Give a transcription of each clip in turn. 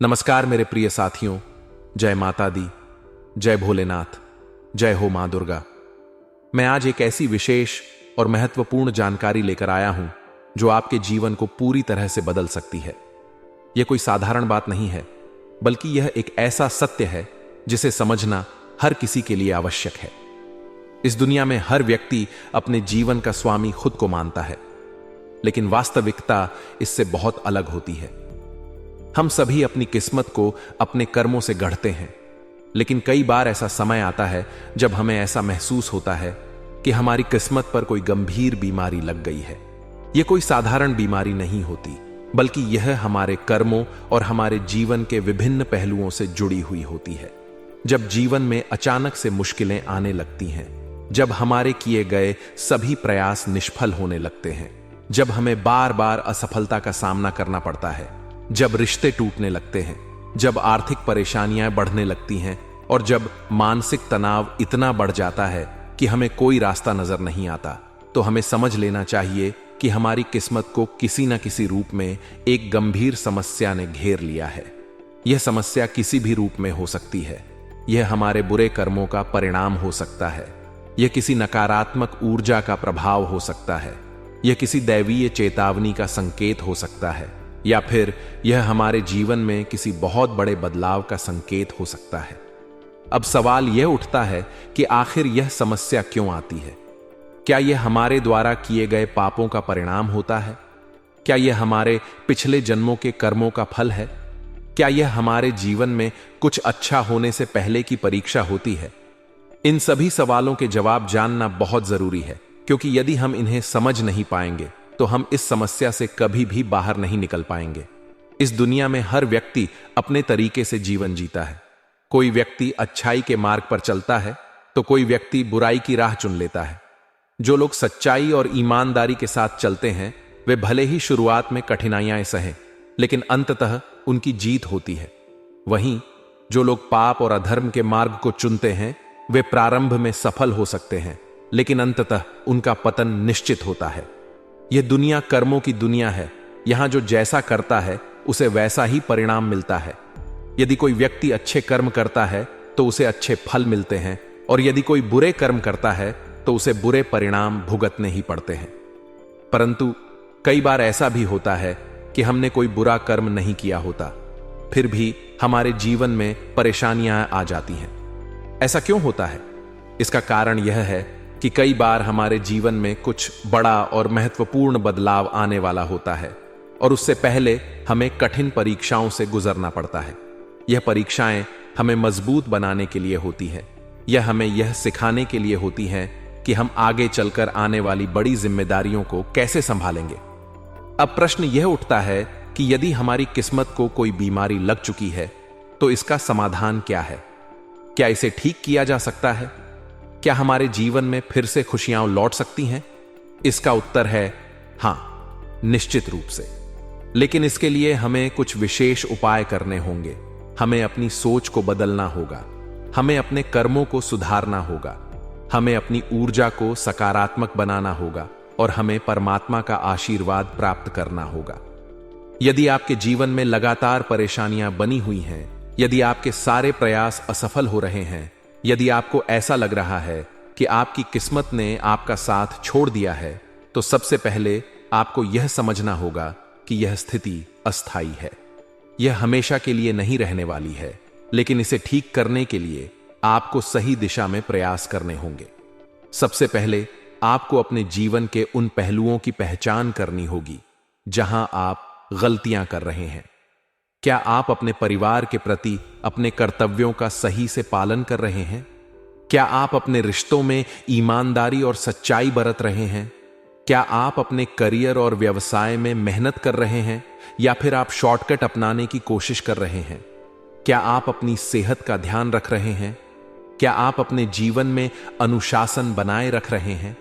नमस्कार मेरे प्रिय साथियों। जय माता दी, जय भोलेनाथ, जय हो मां दुर्गा। मैं आज एक ऐसी विशेष और महत्वपूर्ण जानकारी लेकर आया हूं जो आपके जीवन को पूरी तरह से बदल सकती है। यह कोई साधारण बात नहीं है, बल्कि यह एक ऐसा सत्य है जिसे समझना हर किसी के लिए आवश्यक है। इस दुनिया में हर व्यक्ति अपने जीवन का स्वामी खुद को मानता है, लेकिन वास्तविकता इससे बहुत अलग होती है। हम सभी अपनी किस्मत को अपने कर्मों से गढ़ते हैं, लेकिन कई बार ऐसा समय आता है जब हमें ऐसा महसूस होता है कि हमारी किस्मत पर कोई गंभीर बीमारी लग गई है। यह कोई साधारण बीमारी नहीं होती, बल्कि यह हमारे कर्मों और हमारे जीवन के विभिन्न पहलुओं से जुड़ी हुई होती है। जब जीवन में अचानक से मुश्किलें आने लगती हैं, जब हमारे किए गए सभी प्रयास निष्फल होने लगते हैं, जब हमें बार बार असफलता का सामना करना पड़ता है, जब रिश्ते टूटने लगते हैं, जब आर्थिक परेशानियां बढ़ने लगती हैं और जब मानसिक तनाव इतना बढ़ जाता है कि हमें कोई रास्ता नजर नहीं आता, तो हमें समझ लेना चाहिए कि हमारी किस्मत को किसी न किसी रूप में एक गंभीर समस्या ने घेर लिया है। यह समस्या किसी भी रूप में हो सकती है। यह हमारे बुरे कर्मों का परिणाम हो सकता है, यह किसी नकारात्मक ऊर्जा का प्रभाव हो सकता है, यह किसी दैवीय चेतावनी का संकेत हो सकता है, या फिर यह हमारे जीवन में किसी बहुत बड़े बदलाव का संकेत हो सकता है। अब सवाल यह उठता है कि आखिर यह समस्या क्यों आती है? क्या यह हमारे द्वारा किए गए पापों का परिणाम होता है? क्या यह हमारे पिछले जन्मों के कर्मों का फल है? क्या यह हमारे जीवन में कुछ अच्छा होने से पहले की परीक्षा होती है? इन सभी सवालों के जवाब जानना बहुत जरूरी है, क्योंकि यदि हम इन्हें समझ नहीं पाएंगे तो हम इस समस्या से कभी भी बाहर नहीं निकल पाएंगे। इस दुनिया में हर व्यक्ति अपने तरीके से जीवन जीता है। कोई व्यक्ति अच्छाई के मार्ग पर चलता है तो कोई व्यक्ति बुराई की राह चुन लेता है। जो लोग सच्चाई और ईमानदारी के साथ चलते हैं, वे भले ही शुरुआत में कठिनाइयां सहें, लेकिन अंततः उनकी जीत होती है। वहीं जो लोग पाप और अधर्म के मार्ग को चुनते हैं, वे प्रारंभ में सफल हो सकते हैं, लेकिन अंततः उनका पतन निश्चित होता है। यह दुनिया कर्मों की दुनिया है। यहां जो जैसा करता है उसे वैसा ही परिणाम मिलता है। यदि कोई व्यक्ति अच्छे कर्म करता है तो उसे अच्छे फल मिलते हैं, और यदि कोई बुरे कर्म करता है तो उसे बुरे परिणाम भुगतने ही पड़ते हैं। परंतु कई बार ऐसा भी होता है कि हमने कोई बुरा कर्म नहीं किया होता, फिर भी हमारे जीवन में परेशानियां आ जाती हैं। ऐसा क्यों होता है? इसका कारण यह है कि कई बार हमारे जीवन में कुछ बड़ा और महत्वपूर्ण बदलाव आने वाला होता है, और उससे पहले हमें कठिन परीक्षाओं से गुजरना पड़ता है। यह परीक्षाएं हमें मजबूत बनाने के लिए होती हैं। यह हमें यह सिखाने के लिए होती हैं कि हम आगे चलकर आने वाली बड़ी जिम्मेदारियों को कैसे संभालेंगे। अब प्रश्न यह उठता है कि यदि हमारी किस्मत को कोई बीमारी लग चुकी है तो इसका समाधान क्या है? क्या इसे ठीक किया जा सकता है? क्या हमारे जीवन में फिर से खुशियां लौट सकती हैं? इसका उत्तर है हां, निश्चित रूप से। लेकिन इसके लिए हमें कुछ विशेष उपाय करने होंगे। हमें अपनी सोच को बदलना होगा, हमें अपने कर्मों को सुधारना होगा, हमें अपनी ऊर्जा को सकारात्मक बनाना होगा, और हमें परमात्मा का आशीर्वाद प्राप्त करना होगा। यदि आपके जीवन में लगातार परेशानियां बनी हुई हैं, यदि आपके सारे प्रयास असफल हो रहे हैं, यदि आपको ऐसा लग रहा है कि आपकी किस्मत ने आपका साथ छोड़ दिया है, तो सबसे पहले आपको यह समझना होगा कि यह स्थिति अस्थायी है। यह हमेशा के लिए नहीं रहने वाली है, लेकिन इसे ठीक करने के लिए आपको सही दिशा में प्रयास करने होंगे। सबसे पहले आपको अपने जीवन के उन पहलुओं की पहचान करनी होगी जहां आप गलतियां कर रहे हैं। क्या आप अपने परिवार के प्रति अपने कर्तव्यों का सही से पालन कर रहे हैं? क्या आप अपने रिश्तों में ईमानदारी और सच्चाई बरत रहे हैं? क्या आप अपने करियर और व्यवसाय में मेहनत कर रहे हैं, या फिर आप शॉर्टकट अपनाने की कोशिश कर रहे हैं? क्या आप अपनी सेहत का ध्यान रख रहे हैं? क्या आप अपने जीवन में अनुशासन बनाए रख रहे हैं?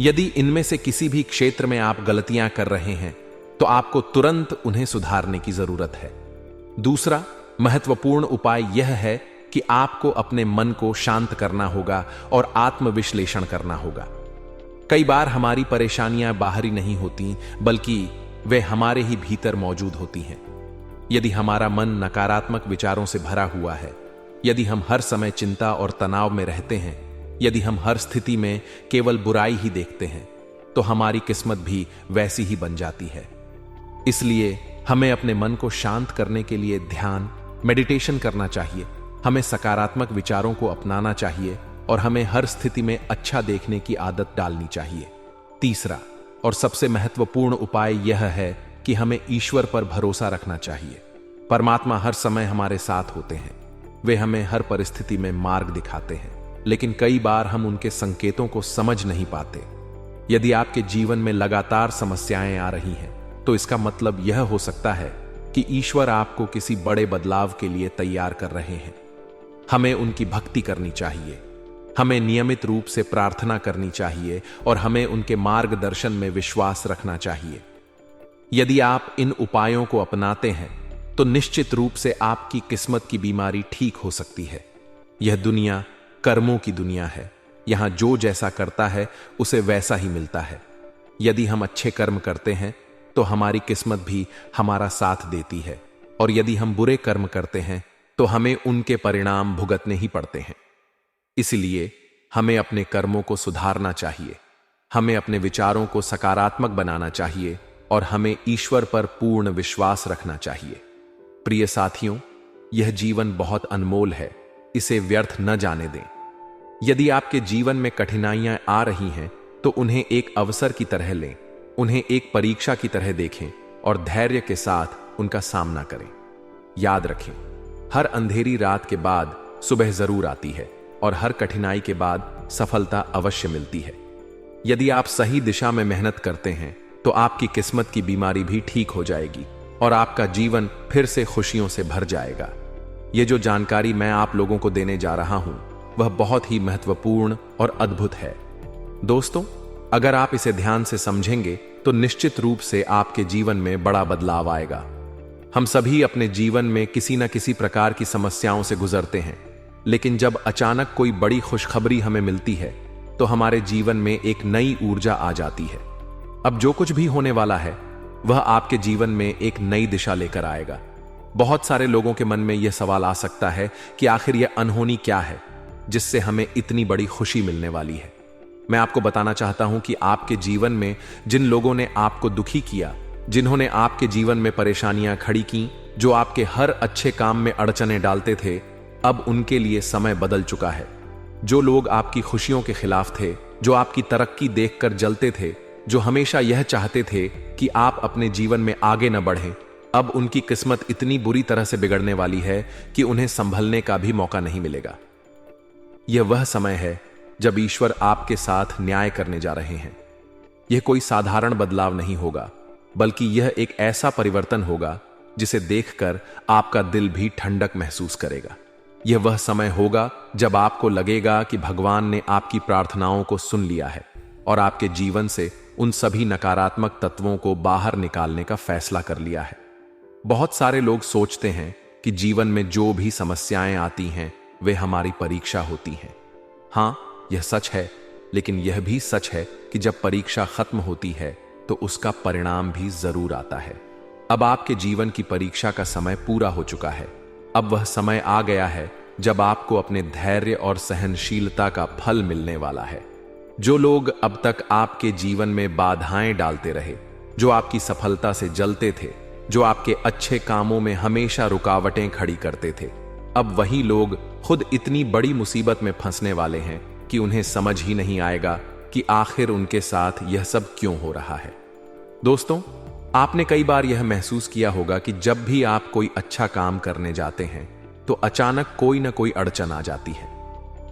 यदि इनमें से किसी भी क्षेत्र में आप गलतियां कर रहे हैं, तो आपको तुरंत उन्हें सुधारने की जरूरत है। दूसरा महत्वपूर्ण उपाय यह है कि आपको अपने मन को शांत करना होगा और आत्मविश्लेषण करना होगा। कई बार हमारी परेशानियां बाहरी नहीं होती, बल्कि वे हमारे ही भीतर मौजूद होती हैं। यदि हमारा मन नकारात्मक विचारों से भरा हुआ है, यदि हम हर समय चिंता और तनाव में रहते हैं, यदि हम हर स्थिति में केवल बुराई ही देखते हैं, तो हमारी किस्मत भी वैसी ही बन जाती है। इसलिए हमें अपने मन को शांत करने के लिए ध्यान, मेडिटेशन करना चाहिए। हमें सकारात्मक विचारों को अपनाना चाहिए और हमें हर स्थिति में अच्छा देखने की आदत डालनी चाहिए। तीसरा और सबसे महत्वपूर्ण उपाय यह है कि हमें ईश्वर पर भरोसा रखना चाहिए। परमात्मा हर समय हमारे साथ होते हैं। वे हमें हर परिस्थिति में मार्ग दिखाते हैं, लेकिन कई बार हम उनके संकेतों को समझ नहीं पाते। यदि आपके जीवन में लगातार समस्याएं आ रही हैं, तो इसका मतलब यह हो सकता है कि ईश्वर आपको किसी बड़े बदलाव के लिए तैयार कर रहे हैं। हमें उनकी भक्ति करनी चाहिए, हमें नियमित रूप से प्रार्थना करनी चाहिए और हमें उनके मार्गदर्शन में विश्वास रखना चाहिए। यदि आप इन उपायों को अपनाते हैं, तो निश्चित रूप से आपकी किस्मत की बीमारी ठीक हो सकती है। यह दुनिया कर्मों की दुनिया है। यहां जो जैसा करता है उसे वैसा ही मिलता है। यदि हम अच्छे कर्म करते हैं, तो हमारी किस्मत भी हमारा साथ देती है, और यदि हम बुरे कर्म करते हैं, तो हमें उनके परिणाम भुगतने ही पड़ते हैं। इसलिए हमें अपने कर्मों को सुधारना चाहिए, हमें अपने विचारों को सकारात्मक बनाना चाहिए और हमें ईश्वर पर पूर्ण विश्वास रखना चाहिए। प्रिय साथियों, यह जीवन बहुत अनमोल है, इसे व्यर्थ न जाने दें। यदि आपके जीवन में कठिनाइयां आ रही हैं, तो उन्हें एक अवसर की तरह लें, उन्हें एक परीक्षा की तरह देखें और धैर्य के साथ उनका सामना करें। याद रखें, हर अंधेरी रात के बाद सुबह जरूर आती है और हर कठिनाई के बाद सफलता अवश्य मिलती है। यदि आप सही दिशा में मेहनत करते हैं, तो आपकी किस्मत की बीमारी भी ठीक हो जाएगी और आपका जीवन फिर से खुशियों से भर जाएगा। ये जो जानकारी मैं आप लोगों को देने जा रहा हूं, वह बहुत ही महत्वपूर्ण और अद्भुत है। दोस्तों, अगर आप इसे ध्यान से समझेंगे, तो निश्चित रूप से आपके जीवन में बड़ा बदलाव आएगा। हम सभी अपने जीवन में किसी न किसी प्रकार की समस्याओं से गुजरते हैं, लेकिन जब अचानक कोई बड़ी खुशखबरी हमें मिलती है, तो हमारे जीवन में एक नई ऊर्जा आ जाती है। अब जो कुछ भी होने वाला है, वह आपके जीवन में एक नई दिशा लेकर आएगा। बहुत सारे लोगों के मन में यह सवाल आ सकता है कि आखिर यह अनहोनी क्या है जिससे हमें इतनी बड़ी खुशी मिलने वाली है। मैं आपको बताना चाहता हूं कि आपके जीवन में जिन लोगों ने आपको दुखी किया, जिन्होंने आपके जीवन में परेशानियां खड़ी की, जो आपके हर अच्छे काम में अड़चने डालते थे, अब उनके लिए समय बदल चुका है। जो लोग आपकी खुशियों के खिलाफ थे, जो आपकी तरक्की देखकर जलते थे, जो हमेशा यह चाहते थे कि आप अपने जीवन में आगे न बढ़ें, अब उनकी किस्मत इतनी बुरी तरह से बिगड़ने वाली है कि उन्हें संभलने का भी मौका नहीं मिलेगा। यह वह समय है जब ईश्वर आपके साथ न्याय करने जा रहे हैं। यह कोई साधारण बदलाव नहीं होगा, बल्कि यह एक ऐसा परिवर्तन होगा जिसे देखकर आपका दिल भी ठंडक महसूस करेगा। यह वह समय होगा जब आपको लगेगा कि भगवान ने आपकी प्रार्थनाओं को सुन लिया है और आपके जीवन से उन सभी नकारात्मक तत्वों को बाहर निकालने का फैसला कर लिया है। बहुत सारे लोग सोचते हैं कि जीवन में जो भी समस्याएं आती हैं, वे हमारी परीक्षा होती हैं। हां, यह सच है, लेकिन यह भी सच है कि जब परीक्षा खत्म होती है, तो उसका परिणाम भी जरूर आता है। अब आपके जीवन की परीक्षा का समय पूरा हो चुका है। अब वह समय आ गया है जब आपको अपने धैर्य और सहनशीलता का फल मिलने वाला है। जो लोग अब तक आपके जीवन में बाधाएं डालते रहे, जो आपकी सफलता से जलते थे, जो आपके अच्छे कामों में हमेशा रुकावटें खड़ी करते थे, अब वही लोग खुद इतनी बड़ी मुसीबत में फंसने वाले हैं कि उन्हें समझ ही नहीं आएगा कि आखिर उनके साथ यह सब क्यों हो रहा है। दोस्तों, आपने कई बार यह महसूस किया होगा कि जब भी आप कोई अच्छा काम करने जाते हैं, तो अचानक कोई ना कोई अड़चन आ जाती है।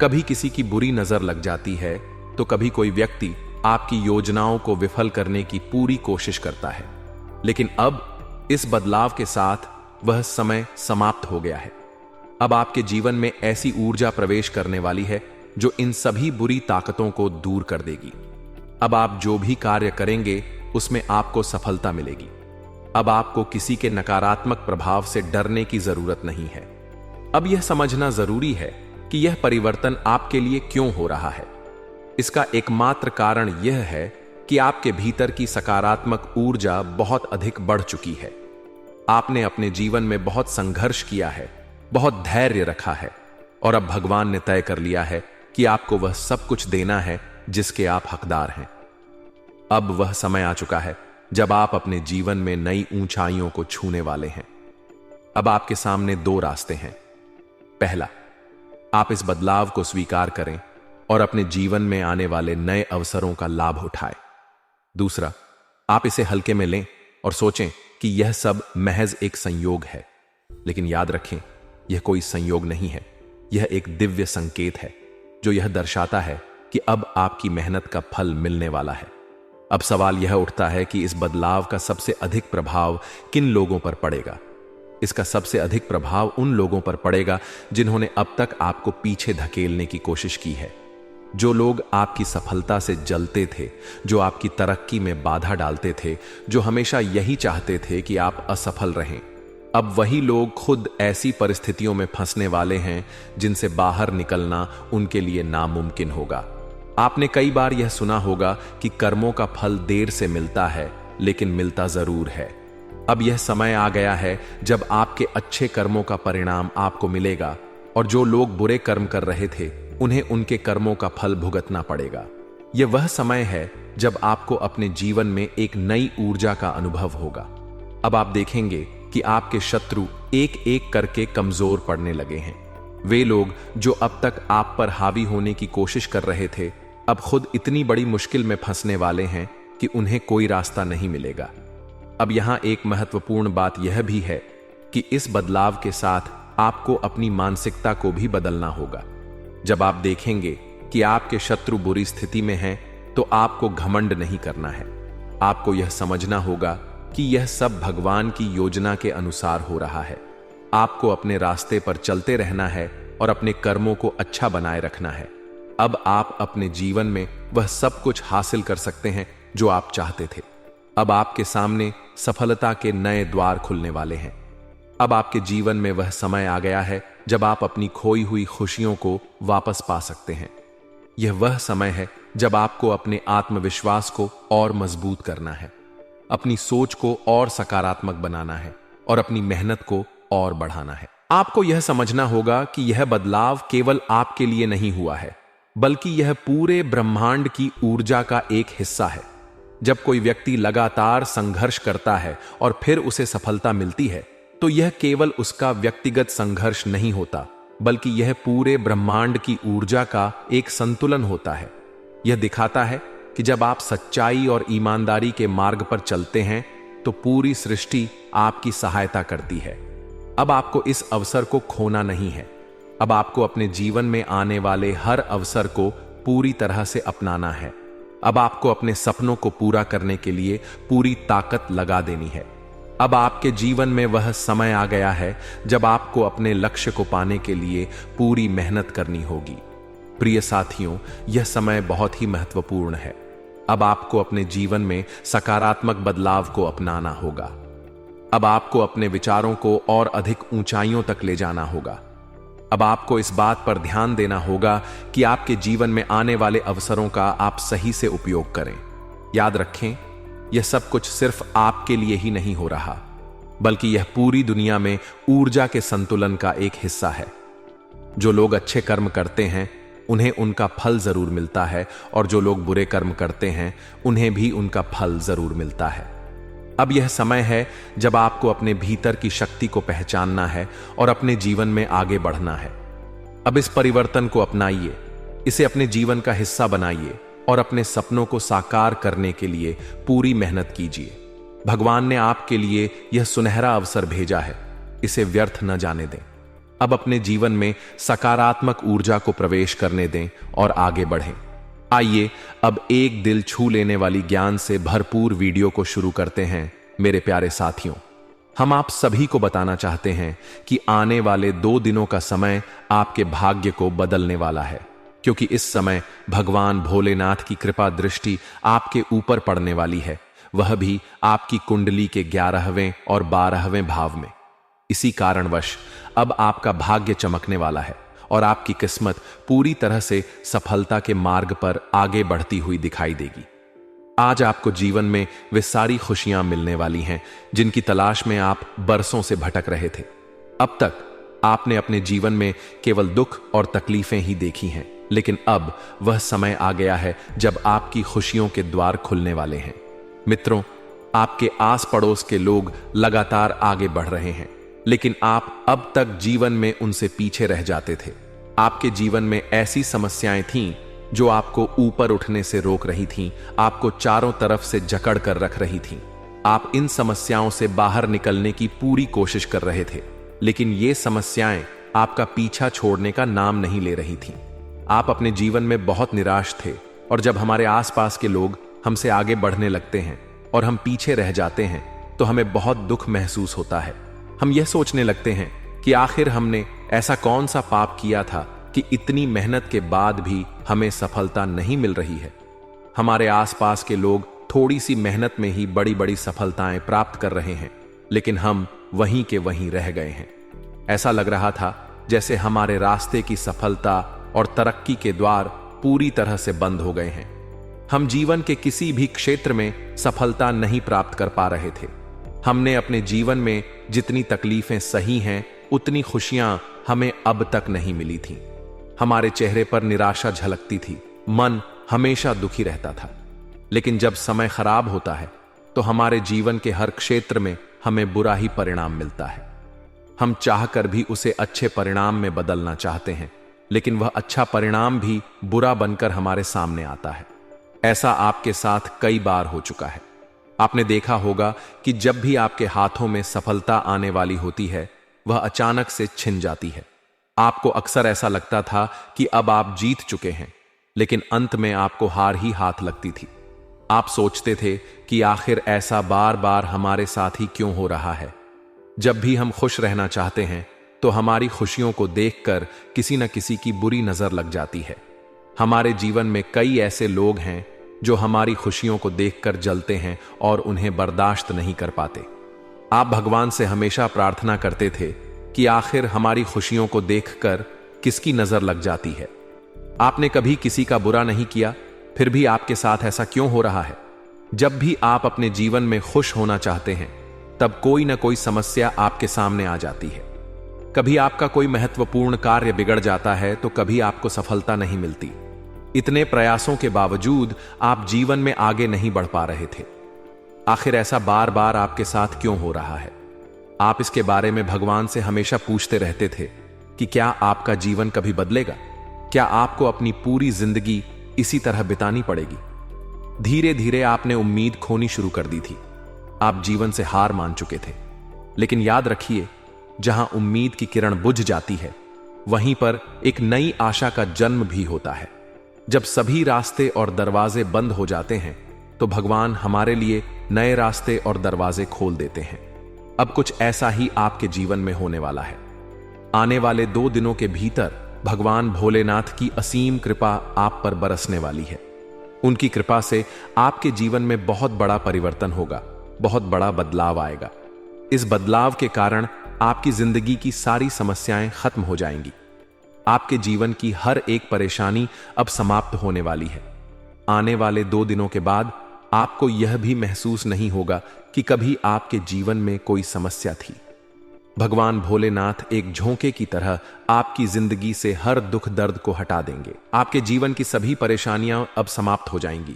कभी किसी की बुरी नजर लग जाती है, तो कभी कोई व्यक्ति आपकी योजनाओं को विफल करने की पूरी कोशिश करता है। लेकिन अब इस बदलाव के साथ वह समय समाप्त हो गया है। अब आपके जीवन में ऐसी ऊर्जा प्रवेश करने वाली है जो इन सभी बुरी ताकतों को दूर कर देगी। अब आप जो भी कार्य करेंगे, उसमें आपको सफलता मिलेगी। अब आपको किसी के नकारात्मक प्रभाव से डरने की जरूरत नहीं है। अब यह समझना जरूरी है कि यह परिवर्तन आपके लिए क्यों हो रहा है। इसका एकमात्र कारण यह है कि आपके भीतर की सकारात्मक ऊर्जा बहुत अधिक बढ़ चुकी है। आपने अपने जीवन में बहुत संघर्ष किया है, बहुत धैर्य रखा है और अब भगवान ने तय कर लिया है कि आपको वह सब कुछ देना है जिसके आप हकदार हैं। अब वह समय आ चुका है जब आप अपने जीवन में नई ऊंचाइयों को छूने वाले हैं। अब आपके सामने दो रास्ते हैं। पहला, आप इस बदलाव को स्वीकार करें और अपने जीवन में आने वाले नए अवसरों का लाभ उठाएं। दूसरा, आप इसे हल्के में लें और सोचें कि यह सब महज एक संयोग है। लेकिन याद रखें, यह कोई संयोग नहीं है, यह एक दिव्य संकेत है जो यह दर्शाता है कि अब आपकी मेहनत का फल मिलने वाला है। अब सवाल यह उठता है कि इस बदलाव का सबसे अधिक प्रभाव किन लोगों पर पड़ेगा। इसका सबसे अधिक प्रभाव उन लोगों पर पड़ेगा जिन्होंने अब तक आपको पीछे धकेलने की कोशिश की है, जो लोग आपकी सफलता से जलते थे, जो आपकी तरक्की में बाधा डालते थे, जो हमेशा यही चाहते थे कि आप असफल रहें। अब वही लोग खुद ऐसी परिस्थितियों में फंसने वाले हैं जिनसे बाहर निकलना उनके लिए नामुमकिन होगा। आपने कई बार यह सुना होगा कि कर्मों का फल देर से मिलता है, लेकिन मिलता जरूर है। अब यह समय आ गया है जब आपके अच्छे कर्मों का परिणाम आपको मिलेगा और जो लोग बुरे कर्म कर रहे थे उन्हें उनके कर्मों का फल भुगतना पड़ेगा। यह वह समय है जब आपको अपने जीवन में एक नई ऊर्जा का अनुभव होगा। अब आप देखेंगे कि आपके शत्रु एक एक करके कमजोर पड़ने लगे हैं। वे लोग जो अब तक आप पर हावी होने की कोशिश कर रहे थे, अब खुद इतनी बड़ी मुश्किल में फंसने वाले हैं कि उन्हें कोई रास्ता नहीं मिलेगा। अब यहां एक महत्वपूर्ण बात यह भी है कि इस बदलाव के साथ आपको अपनी मानसिकता को भी बदलना होगा। जब आप देखेंगे कि आपके शत्रु बुरी स्थिति में हैं, तो आपको घमंड नहीं करना है। आपको यह समझना होगा कि यह सब भगवान की योजना के अनुसार हो रहा है। आपको अपने रास्ते पर चलते रहना है और अपने कर्मों को अच्छा बनाए रखना है। अब आप अपने जीवन में वह सब कुछ हासिल कर सकते हैं जो आप चाहते थे। अब आपके सामने सफलता के नए द्वार खुलने वाले हैं। अब आपके जीवन में वह समय आ गया है जब आप अपनी खोई हुई खुशियों को वापस पा सकते हैं। यह वह समय है जब आपको अपने आत्मविश्वास को और मजबूत करना है, अपनी सोच को और सकारात्मक बनाना है और अपनी मेहनत को और बढ़ाना है। आपको यह समझना होगा कि यह बदलाव केवल आपके लिए नहीं हुआ है, बल्कि यह पूरे ब्रह्मांड की ऊर्जा का एक हिस्सा है। जब कोई व्यक्ति लगातार संघर्ष करता है और फिर उसे सफलता मिलती है, तो यह केवल उसका व्यक्तिगत संघर्ष नहीं होता, बल्कि यह पूरे ब्रह्मांड की ऊर्जा का एक संतुलन होता है। यह दिखाता है कि जब आप सच्चाई और ईमानदारी के मार्ग पर चलते हैं, तो पूरी सृष्टि आपकी सहायता करती है। अब आपको इस अवसर को खोना नहीं है। अब आपको अपने जीवन में आने वाले हर अवसर को पूरी तरह से अपनाना है। अब आपको अपने सपनों को पूरा करने के लिए पूरी ताकत लगा देनी है। अब आपके जीवन में वह समय आ गया है जब आपको अपने लक्ष्य को पाने के लिए पूरी मेहनत करनी होगी। प्रिय साथियों, यह समय बहुत ही महत्वपूर्ण है। अब आपको अपने जीवन में सकारात्मक बदलाव को अपनाना होगा। अब आपको अपने विचारों को और अधिक ऊंचाइयों तक ले जाना होगा। अब आपको इस बात पर ध्यान देना होगा कि आपके जीवन में आने वाले अवसरों का आप सही से उपयोग करें। याद रखें, यह सब कुछ सिर्फ आपके लिए ही नहीं हो रहा, बल्कि यह पूरी दुनिया में ऊर्जा के संतुलन का एक हिस्सा है। जो लोग अच्छे कर्म करते हैं उन्हें उनका फल जरूर मिलता है, और जो लोग बुरे कर्म करते हैं उन्हें भी उनका फल जरूर मिलता है। अब यह समय है जब आपको अपने भीतर की शक्ति को पहचानना है और अपने जीवन में आगे बढ़ना है। अब इस परिवर्तन को अपनाइए, इसे अपने जीवन का हिस्सा बनाइए और अपने सपनों को साकार करने के लिए पूरी मेहनत कीजिए। भगवान ने आपके लिए यह सुनहरा अवसर भेजा है, इसे व्यर्थ न जाने दें। अब अपने जीवन में सकारात्मक ऊर्जा को प्रवेश करने दें और आगे बढ़ें। आइए अब एक दिल छू लेने वाली ज्ञान से भरपूर वीडियो को शुरू करते हैं। मेरे प्यारे साथियों, हम आप सभी को बताना चाहते हैं कि आने वाले 2 दिनों का समय आपके भाग्य को बदलने वाला है, क्योंकि इस समय भगवान भोलेनाथ की कृपा दृष्टि आपके ऊपर पड़ने वाली है, वह भी आपकी कुंडली के 11वें और 12वें भाव में। इसी कारणवश अब आपका भाग्य चमकने वाला है और आपकी किस्मत पूरी तरह से सफलता के मार्ग पर आगे बढ़ती हुई दिखाई देगी। आज आपको जीवन में वे सारी खुशियां मिलने वाली हैं जिनकी तलाश में आप बरसों से भटक रहे थे। अब तक आपने अपने जीवन में केवल दुख और तकलीफें ही देखी हैं, लेकिन अब वह समय आ गया है जब आपकी खुशियों के द्वार खुलने वाले हैं। मित्रों, आपके आस पड़ोस के लोग लगातार आगे बढ़ रहे हैं, लेकिन आप अब तक जीवन में उनसे पीछे रह जाते थे। आपके जीवन में ऐसी समस्याएं थीं जो आपको ऊपर उठने से रोक रही थीं, आपको चारों तरफ से जकड़ कर रख रही थीं। आप इन समस्याओं से बाहर निकलने की पूरी कोशिश कर रहे थे, लेकिन ये समस्याएं आपका पीछा छोड़ने का नाम नहीं ले रही थीं। आप अपने जीवन में बहुत निराश थे, और जब हमारे आसपास के लोग हमसे आगे बढ़ने लगते हैं और हम पीछे रह जाते हैं, तो हमें बहुत दुख महसूस होता है। हम यह सोचने लगते हैं कि आखिर हमने ऐसा कौन सा पाप किया था कि इतनी मेहनत के बाद भी हमें सफलता नहीं मिल रही है। हमारे आसपास के लोग थोड़ी सी मेहनत में ही बड़ी बड़ी सफलताएं प्राप्त कर रहे हैं, लेकिन हम वहीं के वहीं रह गए हैं। ऐसा लग रहा था जैसे हमारे रास्ते की सफलता और तरक्की के द्वार पूरी तरह से बंद हो गए हैं। हम जीवन के किसी भी क्षेत्र में सफलता नहीं प्राप्त कर पा रहे थे। हमने अपने जीवन में जितनी तकलीफें सही हैं, उतनी खुशियां हमें अब तक नहीं मिली थीं। हमारे चेहरे पर निराशा झलकती थी, मन हमेशा दुखी रहता था। लेकिन जब समय खराब होता है तो हमारे जीवन के हर क्षेत्र में हमें बुरा ही परिणाम मिलता है। हम चाहकर भी उसे अच्छे परिणाम में बदलना चाहते हैं, लेकिन वह अच्छा परिणाम भी बुरा बनकर हमारे सामने आता है। ऐसा आपके साथ कई बार हो चुका है। आपने देखा होगा कि जब भी आपके हाथों में सफलता आने वाली होती है, वह अचानक से छिन जाती है। आपको अक्सर ऐसा लगता था कि अब आप जीत चुके हैं, लेकिन अंत में आपको हार ही हाथ लगती थी। आप सोचते थे कि आखिर ऐसा बार बार हमारे साथ ही क्यों हो रहा है। जब भी हम खुश रहना चाहते हैं तो हमारी खुशियों को देखकर किसी न किसी की बुरी नजर लग जाती है। हमारे जीवन में कई ऐसे लोग हैं जो हमारी खुशियों को देखकर जलते हैं और उन्हें बर्दाश्त नहीं कर पाते। आप भगवान से हमेशा प्रार्थना करते थे कि आखिर हमारी खुशियों को देखकर किसकी नजर लग जाती है। आपने कभी किसी का बुरा नहीं किया, फिर भी आपके साथ ऐसा क्यों हो रहा है? जब भी आप अपने जीवन में खुश होना चाहते हैं, तब कोई ना कोई समस्या आपके सामने आ जाती है। कभी आपका कोई महत्वपूर्ण कार्य बिगड़ जाता है, तो कभी आपको सफलता नहीं मिलती। इतने प्रयासों के बावजूद आप जीवन में आगे नहीं बढ़ पा रहे थे। आखिर ऐसा बार बार आपके साथ क्यों हो रहा है? आप इसके बारे में भगवान से हमेशा पूछते रहते थे कि क्या आपका जीवन कभी बदलेगा? क्या आपको अपनी पूरी जिंदगी इसी तरह बितानी पड़ेगी? धीरे धीरे आपने उम्मीद खोनी शुरू कर दी थी। आप जीवन से हार मान चुके थे। लेकिन याद रखिए, जहां उम्मीद की किरण बुझ जाती है, वहीं पर एक नई आशा का जन्म भी होता है। जब सभी रास्ते और दरवाजे बंद हो जाते हैं, तो भगवान हमारे लिए नए रास्ते और दरवाजे खोल देते हैं। अब कुछ ऐसा ही आपके जीवन में होने वाला है। आने वाले 2 दिनों के भीतर भगवान भोलेनाथ की असीम कृपा आप पर बरसने वाली है। उनकी कृपा से आपके जीवन में बहुत बड़ा परिवर्तन होगा, बहुत बड़ा बदलाव आएगा। इस बदलाव के कारण आपकी जिंदगी की सारी समस्याएं खत्म हो जाएंगी। आपके जीवन की हर एक परेशानी अब समाप्त होने वाली है। आने वाले 2 दिनों के बाद आपको यह भी महसूस नहीं होगा कि कभी आपके जीवन में कोई समस्या थी। भगवान भोलेनाथ एक झोंके की तरह आपकी जिंदगी से हर दुख दर्द को हटा देंगे। आपके जीवन की सभी परेशानियां अब समाप्त हो जाएंगी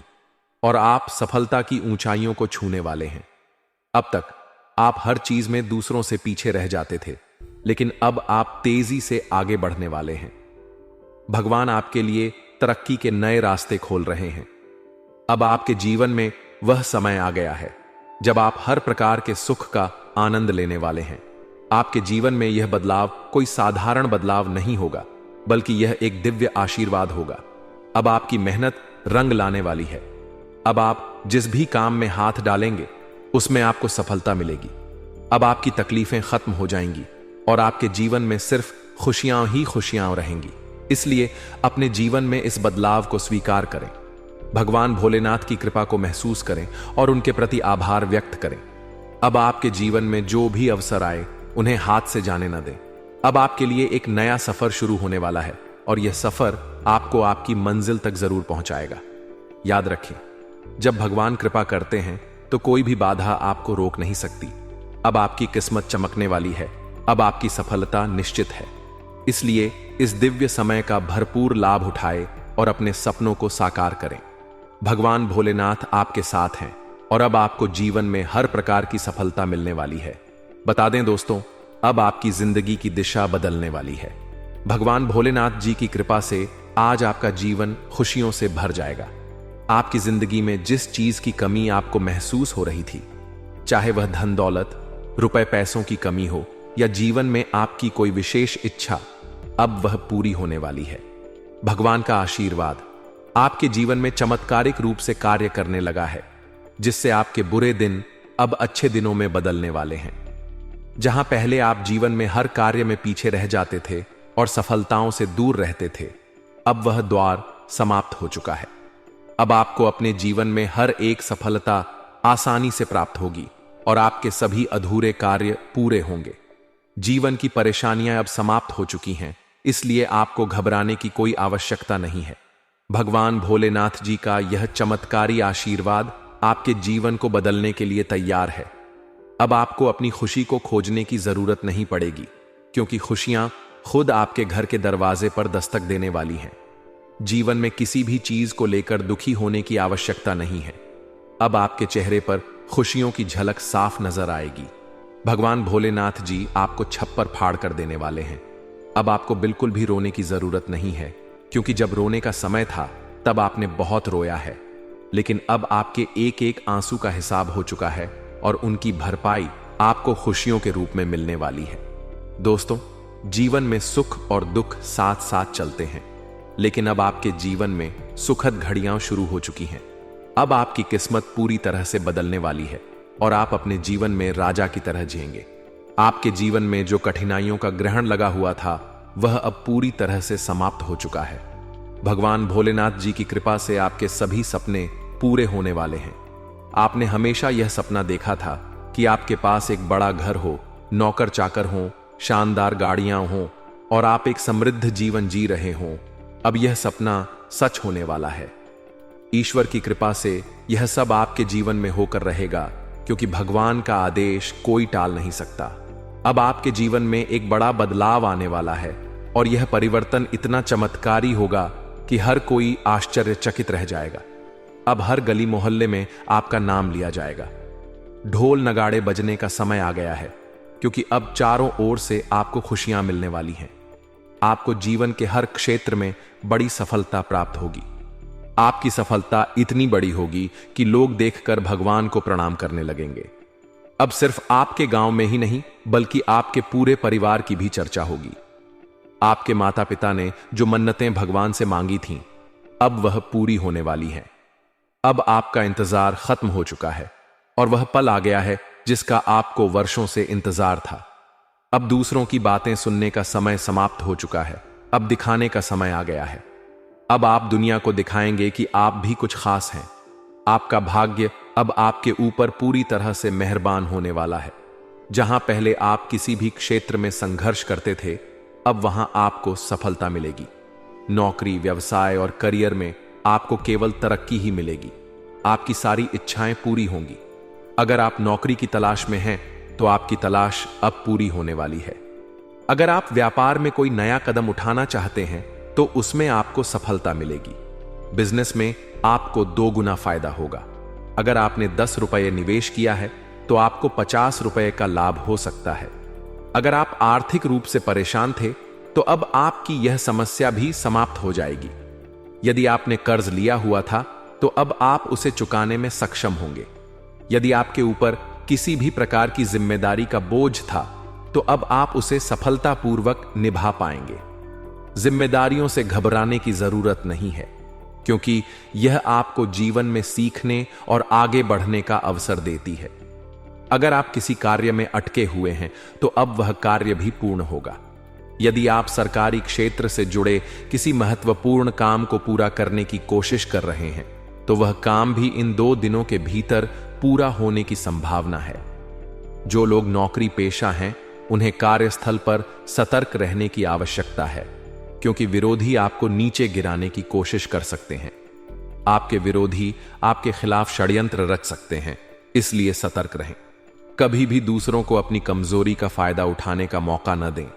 और आप सफलता की ऊंचाइयों को छूने वाले हैं। अब तक आप हर चीज में दूसरों से पीछे रह जाते थे, लेकिन अब आप तेजी से आगे बढ़ने वाले हैं। भगवान आपके लिए तरक्की के नए रास्ते खोल रहे हैं। अब आपके जीवन में वह समय आ गया है जब आप हर प्रकार के सुख का आनंद लेने वाले हैं। आपके जीवन में यह बदलाव कोई साधारण बदलाव नहीं होगा, बल्कि यह एक दिव्य आशीर्वाद होगा। अब आपकी मेहनत रंग लाने वाली है। अब आप जिस भी काम में हाथ डालेंगे, उसमें आपको सफलता मिलेगी। अब आपकी तकलीफें खत्म हो जाएंगी और आपके जीवन में सिर्फ खुशियां ही खुशियां रहेंगी। इसलिए अपने जीवन में इस बदलाव को स्वीकार करें, भगवान भोलेनाथ की कृपा को महसूस करें और उनके प्रति आभार व्यक्त करें। अब आपके जीवन में जो भी अवसर आए, उन्हें हाथ से जाने न दें। अब आपके लिए एक नया सफर शुरू होने वाला है और यह सफर आपको आपकी मंजिल तक जरूर पहुंचाएगा। याद रखें, जब भगवान कृपा करते हैं तो कोई भी बाधा आपको रोक नहीं सकती। अब आपकी किस्मत चमकने वाली है, अब आपकी सफलता निश्चित है। इसलिए इस दिव्य समय का भरपूर लाभ उठाए और अपने सपनों को साकार करें। भगवान भोलेनाथ आपके साथ हैं और अब आपको जीवन में हर प्रकार की सफलता मिलने वाली है। बता दें दोस्तों, अब आपकी जिंदगी की दिशा बदलने वाली है। भगवान भोलेनाथ जी की कृपा से आज आपका जीवन खुशियों से भर जाएगा। आपकी जिंदगी में जिस चीज की कमी आपको महसूस हो रही थी, चाहे वह धन दौलत, रुपए पैसों की कमी हो या जीवन में आपकी कोई विशेष इच्छा, अब वह पूरी होने वाली है। भगवान का आशीर्वाद आपके जीवन में चमत्कारिक रूप से कार्य करने लगा है, जिससे आपके बुरे दिन अब अच्छे दिनों में बदलने वाले हैं। जहां पहले आप जीवन में हर कार्य में पीछे रह जाते थे और सफलताओं से दूर रहते थे, अब वह द्वार समाप्त हो चुका है। अब आपको अपने जीवन में हर एक सफलता आसानी से प्राप्त होगी और आपके सभी अधूरे कार्य पूरे होंगे। जीवन की परेशानियां अब समाप्त हो चुकी हैं, इसलिए आपको घबराने की कोई आवश्यकता नहीं है। भगवान भोलेनाथ जी का यह चमत्कारी आशीर्वाद आपके जीवन को बदलने के लिए तैयार है। अब आपको अपनी खुशी को खोजने की जरूरत नहीं पड़ेगी, क्योंकि खुशियां खुद आपके घर के दरवाजे पर दस्तक देने वाली हैं। जीवन में किसी भी चीज को लेकर दुखी होने की आवश्यकता नहीं है। अब आपके चेहरे पर खुशियों की झलक साफ नजर आएगी। भगवान भोलेनाथ जी आपको छप्पर फाड़ कर देने वाले हैं। अब आपको बिल्कुल भी रोने की जरूरत नहीं है, क्योंकि जब रोने का समय था तब आपने बहुत रोया है, लेकिन अब आपके एक एक आंसू का हिसाब हो चुका है और उनकी भरपाई आपको खुशियों के रूप में मिलने वाली है। दोस्तों, जीवन में सुख और दुख साथ साथ चलते हैं, लेकिन अब आपके जीवन में सुखद घड़ियां शुरू हो चुकी हैं। अब आपकी किस्मत पूरी तरह से बदलने वाली है और आप अपने जीवन में राजा की तरह जिएंगे। आपके जीवन में जो कठिनाइयों का ग्रहण लगा हुआ था, वह अब पूरी तरह से समाप्त हो चुका है। भगवान भोलेनाथ जी की कृपा से आपके सभी सपने पूरे होने वाले हैं। आपने हमेशा यह सपना देखा था कि आपके पास एक बड़ा घर हो, नौकर चाकर हो, शानदार गाड़ियां हों और आप एक समृद्ध जीवन जी रहे हों। अब यह सपना सच होने वाला है। ईश्वर की कृपा से यह सब आपके जीवन में होकर रहेगा, क्योंकि भगवान का आदेश कोई टाल नहीं सकता। अब आपके जीवन में एक बड़ा बदलाव आने वाला है और यह परिवर्तन इतना चमत्कारी होगा कि हर कोई आश्चर्यचकित रह जाएगा। अब हर गली मोहल्ले में आपका नाम लिया जाएगा। ढोल नगाड़े बजने का समय आ गया है, क्योंकि अब चारों ओर से आपको खुशियां मिलने वाली हैं। आपको जीवन के हर क्षेत्र में बड़ी सफलता प्राप्त होगी। आपकी सफलता इतनी बड़ी होगी कि लोग देखकर भगवान को प्रणाम करने लगेंगे। अब सिर्फ आपके गांव में ही नहीं, बल्कि आपके पूरे परिवार की भी चर्चा होगी। आपके माता पिता ने जो मन्नतें भगवान से मांगी थीं, अब वह पूरी होने वाली हैं। अब आपका इंतजार खत्म हो चुका है और वह पल आ गया है जिसका आपको वर्षों से इंतजार था। अब दूसरों की बातें सुनने का समय समाप्त हो चुका है। अब दिखाने का समय आ गया है। अब आप दुनिया को दिखाएंगे कि आप भी कुछ खास हैं। आपका भाग्य अब आपके ऊपर पूरी तरह से मेहरबान होने वाला है। जहां पहले आप किसी भी क्षेत्र में संघर्ष करते थे, अब वहां आपको सफलता मिलेगी। नौकरी, व्यवसाय और करियर में आपको केवल तरक्की ही मिलेगी। आपकी सारी इच्छाएं पूरी होंगी। अगर आप नौकरी की तलाश में हैं, तो आपकी तलाश अब पूरी होने वाली है। अगर आप व्यापार में कोई नया कदम उठाना चाहते हैं, तो उसमें आपको सफलता मिलेगी। बिजनेस में आपको 2 गुना फायदा होगा। अगर आपने 10 रुपये निवेश किया है, तो आपको 50 रुपये का लाभ हो सकता है। अगर आप आर्थिक रूप से परेशान थे, तो अब आपकी यह समस्या भी समाप्त हो जाएगी। यदि आपने कर्ज लिया हुआ था, तो अब आप उसे चुकाने में सक्षम होंगे। यदि आपके ऊपर किसी भी प्रकार की जिम्मेदारी का बोझ था, तो अब आप उसे सफलतापूर्वक निभा पाएंगे। जिम्मेदारियों से घबराने की जरूरत नहीं है, क्योंकि यह आपको जीवन में सीखने और आगे बढ़ने का अवसर देती है। अगर आप किसी कार्य में अटके हुए हैं, तो अब वह कार्य भी पूर्ण होगा। यदि आप सरकारी क्षेत्र से जुड़े किसी महत्वपूर्ण काम को पूरा करने की कोशिश कर रहे हैं, तो वह काम भी इन 2 दिनों के भीतर पूरा होने की संभावना है। जो लोग नौकरी पेशा हैं, उन्हें कार्यस्थल पर सतर्क रहने की आवश्यकता है, क्योंकि विरोधी आपको नीचे गिराने की कोशिश कर सकते हैं। आपके विरोधी आपके खिलाफ षड्यंत्र रच सकते हैं, इसलिए सतर्क रहें। कभी भी दूसरों को अपनी कमजोरी का फायदा उठाने का मौका न दें।